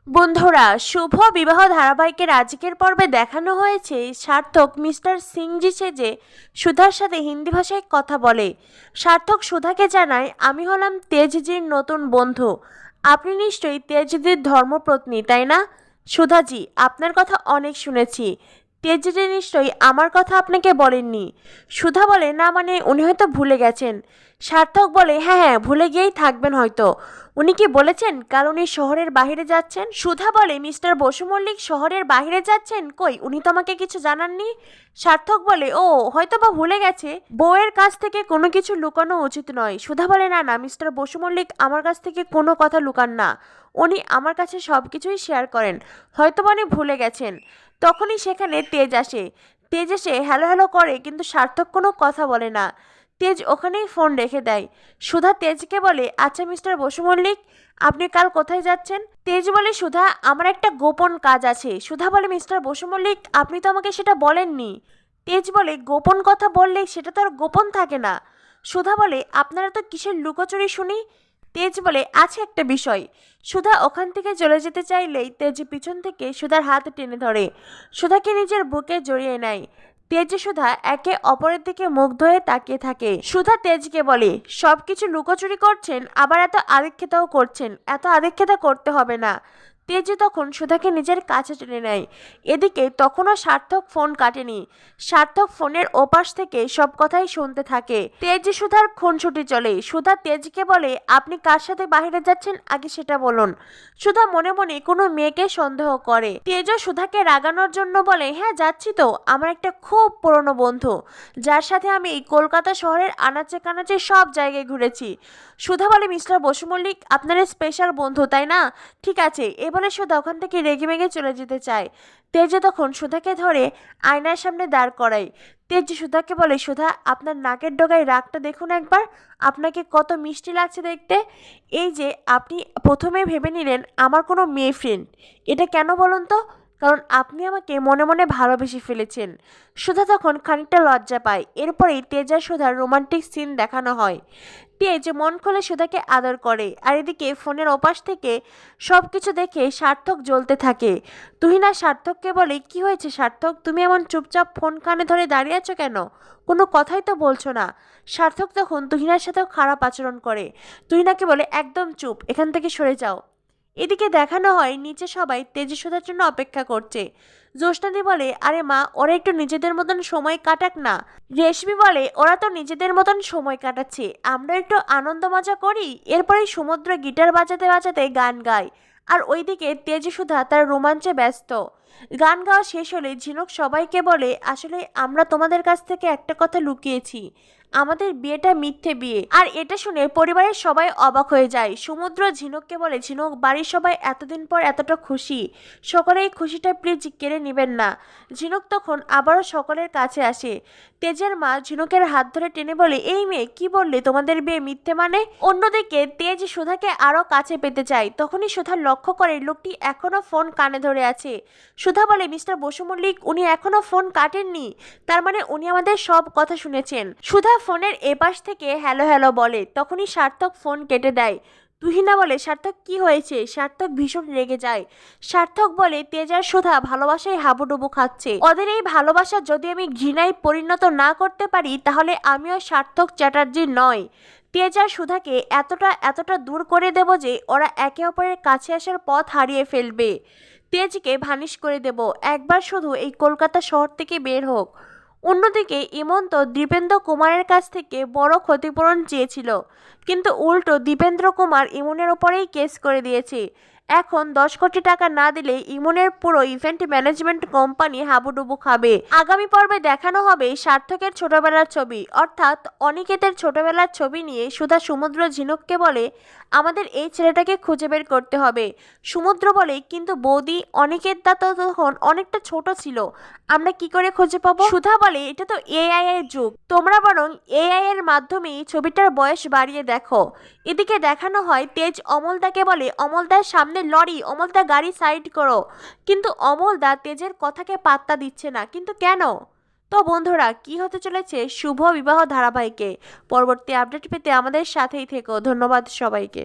বন্ধুরা, শুভ বিবাহ ধারাবাহিকের আজকের পর্বে দেখানো হয়েছে সার্থক মিস্টার সিংজি সেজে সুধার সাথে হিন্দি ভাষায় কথা বলে। সার্থক সুধাকে জানায়, আমি হলাম তেজজির নতুন বন্ধু। আপনি নিশ্চয়ই তেজজির ধর্মপত্নী, তাই না? সুধাজি, আপনার কথা অনেক শুনেছি। তেজজি নিশ্চয়ই আমার কথা আপনাকে বলেননি। সুধা বলে, না মানে উনি হয়তো ভুলে গেছেন। সার্থক বলে, হ্যাঁ হ্যাঁ, ভুলে গিয়েই থাকবেন হয়তো। উনি কি বলেছেন কাল উনি শহরের বাইরে যাচ্ছেন? সুধা বলে, মিস্টার বসু মল্লিক শহরের বাইরে যাচ্ছেন? কই, উনি তো আমাকে কিছু জানাননি। সার্থক বলে, ও হয়তো বা ভুলে গেছে। বউয়ের কাছ থেকে কোনো কিছু লুকানো উচিত নয়। সুধা বলে, না না, মিস্টার বসু মল্লিক আমার কাছ থেকে কোনো কথা লুকান না। উনি আমার কাছে সব কিছুই শেয়ার করেন। হয়তো বা উনি ভুলে গেছেন। তখনই সেখানে তেজ আসে। তেজ এসে হ্যালো হ্যালো করে, কিন্তু সার্থক কোনো কথা বলে না। তেজ ওখানেই ফোন রেখে দেয়। সুধা তেজকে বলে, আচ্ছা মিস্টার বসু মল্লিক, আপনি কাল কোথায় যাচ্ছেন? তেজ বলে, সুধা, আমার একটা গোপন কাজ আছে। সুধা বলে, মিস্টার বসু মল্লিক, আপনি তো আমাকে সেটা বলেননি। তেজ বলে, গোপন কথা বললে সেটা তো আর গোপন থাকে না। সুধা বলে, আপনারা তো কিসের লুকোচুরি শুনি? তেজ বলে, আছে একটা বিষয়। সুধা ওখান থেকে চলে যেতে চাইলেই তেজ পিছন থেকে সুধার হাত টেনে ধরে, সুধাকে নিজের বুকে জড়িয়ে নেয়। তেজ সুধা একে অপরের দিকে মুগ্ধ হয়ে তাকিয়ে থাকে। সুধা তেজকে বলে, সবকিছু লুকোচুরি করছেন, আবার এত আদিক্ষেতাও করছেন। এত আদিক্ষেতা করতে হবে না। তেজ তখন সুধাকে নিজের কাছে টেনে নেয়। এদিকে তখনও সার্থক ফোন কাটেনি। সার্থক ফোনের ওপাশ থেকে সব কথাই শুনতে থাকে। তেজ সুধার খুনসুটি চলে। সুধা তেজকে বলে, আপনি কার সাথে বাইরে যাচ্ছেন আগে সেটা বলুন। সুধা মনে মনে কোনো মেয়েকে সন্দেহ করে। তেজও সুধাকে রাগানোর জন্য বলে, হ্যাঁ যাচ্ছি তো, আমার একটা খুব পুরনো বন্ধু, যার সাথে আমি এই কলকাতা শহরের আনাচে কানাচে সব জায়গায় ঘুরেছি। সুধা বলে, মিস্টার বসু মল্লিক আপনার স্পেশাল বন্ধু, তাই না? ঠিক আছে। এবারে সুধা ওখান থেকে রেগে মেগে চলে যেতে চায়। তেজে তখন সুধাকে ধরে আয়নার সামনে দাঁড় করায়। তেজ সুধাকে বলে, সুধা, আপনার নাকের ডগায় রাগটা দেখুন একবার, আপনাকে কত মিষ্টি লাগছে দেখতে। এই যে আপনি প্রথমে ভেবে নিলেন আমার কোনো মেয়ে ফ্রেন্ড, এটা কেন বলুন তো? কারণ আপনি আমাকে মনে মনে ভালোবেসে ফেলেছেন। সুধা তখন খানিকটা লজ্জা পায়। এরপরেই তেজ আর সুধার রোমান্টিক সিন দেখানো হয়। তেজ মন খুলে সুধাকে আদর করে, আর এদিকে ফোনের ওপাশ থেকে সব কিছু দেখে সার্থক জ্বলতে থাকে। তুহিনা সার্থককে বলে, কি হয়েছে সার্থক, তুমি এমন চুপচাপ ফোন কানে ধরে দাঁড়িয়ে আছো কেন? কোনো কথাই তো বলছো না। সার্থক তখন তুহিনার সাথেও খারাপ আচরণ করে। তুহিনাকে বলে, একদম চুপ, এখান থেকে সরে যাও। এদিকে দেখানো হয় নিচে সবাই তেজে সুধার জন্য অপেক্ষা করছে। জ্যোৎস্নাদি বলে, আরে মা, ওরা একটু নিজেদের মতন সময় কাটাক না। রেশমি বলে, ওরা তো নিজেদের মতন সময় কাটাচ্ছে, আমরা একটু আনন্দ মজা করি। এরপরেই সমুদ্র গিটার বাজাতে বাজাতে গান গায়, আর ওইদিকে তেজ সুধা তার রোমাঞ্চে ব্যস্ত। গান গাওয়া শেষ হলে ঝিনুক সবাইকে বলে, আসলে আমরা তোমাদের কাছ থেকে একটা কথা লুকিয়েছি, আমাদের বিয়েটা মিথ্যে বিয়ে। আর এটা শুনে পরিবারের সবাই অবাক হয়ে যায়। সমুদ্র ঝিনুককে বলে, ঝিনুক, বাড়ির সবাই এতদিন পর এতটা খুশি, সকলে এই খুশিটা প্লিজ কেড়ে নেবেন না। ঝিনুক তখন আবারও সকলের কাছে আসে। তেজের মা ঝিনুকের হাত ধরে টেনে বলে, এই মেয়ে, কি বললে তোমাদের বিয়ে মিথ্যে মানে? অন্যদিকে তেজ সুধাকে আরো কাছে পেতে চায়। তখনই সুধা লক্ষ্য করে লোকটি এখনো ফোন কানে ধরে আছে। সুধা বলে, মিস্টার বসু মল্লিক, উনি এখনো ফোন কাটেননি, তার মানে উনি আমাদের সব কথা শুনেছেন। সুধা ফোনের এপাশ থেকে হ্যালো হ্যালো বলে। তখনই সার্থক ফোন কেটে দেয়। তুহিনা বলে, সার্থক কি হয়েছে? সার্থক ভীষণ রেগে যায়। সার্থক বলে, তেজ আর সুধা ভালোবাসায় হাবুডুবু খাচ্ছে, ওদের এই ভালোবাসা যদি আমি ঘৃণায় পরিণত না করতে পারি, তাহলে আমিও সার্থক চ্যাটার্জি নয়। তেজ আর সুধাকে এতটা এতটা দূর করে দেব যে ওরা একে অপরের কাছে আসার পথ হারিয়ে ফেলবে। তেজকে ভানিশ করে দেব, একবার শুধু এই কলকাতা শহর থেকে বের হোক। অন্যদিকে ইমন্ত দীপেন্দ্র কুমারের কাছ থেকে বড় ক্ষতিপূরণ চেয়েছিল, কিন্তু উল্টো দীপেন্দ্র কুমার ইমনের ওপরেই কেস করে দিয়েছে। এখন 10 কোটি টাকা না দিলে ইমনের পুরো ইভেন্ট ম্যানেজমেন্ট কোম্পানি হাবুডুবু খাবে। আগামী পর্বে দেখানো হবে সার্থকের ছোটবেলার ছবি, অর্থাৎ অনিকেতের ছোটবেলার ছবি নিয়ে সুধা সমুদ্র ঝিনুককে বলে, আমাদের এই ছেলেটাকে খুঁজে বের করতে হবে। সমুদ্র বলে, কিন্তু বৌদি, অনিকেত দা তো তখন অনেকটা ছোট ছিল, আমরা কি করে খুঁজে পাবো? সুধা বলে, এটা তো এআই এর যুগ, তোমরা বরং এআই এর মাধ্যমে ছবিটার বয়স বাড়িয়ে দেখো। এদিকে দেখানো হয় তেজ অমলদাকে বলে, অমলদার সামনে লরি, অমলদা গাড়ি সাইড করো। কিন্তু অমলদা তেজের কথাকে পাত্তা দিচ্ছে না, কিন্তু কেন? তো বন্ধুরা, কি হতে চলেছে শুভ বিবাহ ধারাবাহিকে? পরবর্তী আপডেট পেতে আমাদের সাথেই থেকো। ধন্যবাদ সবাইকে।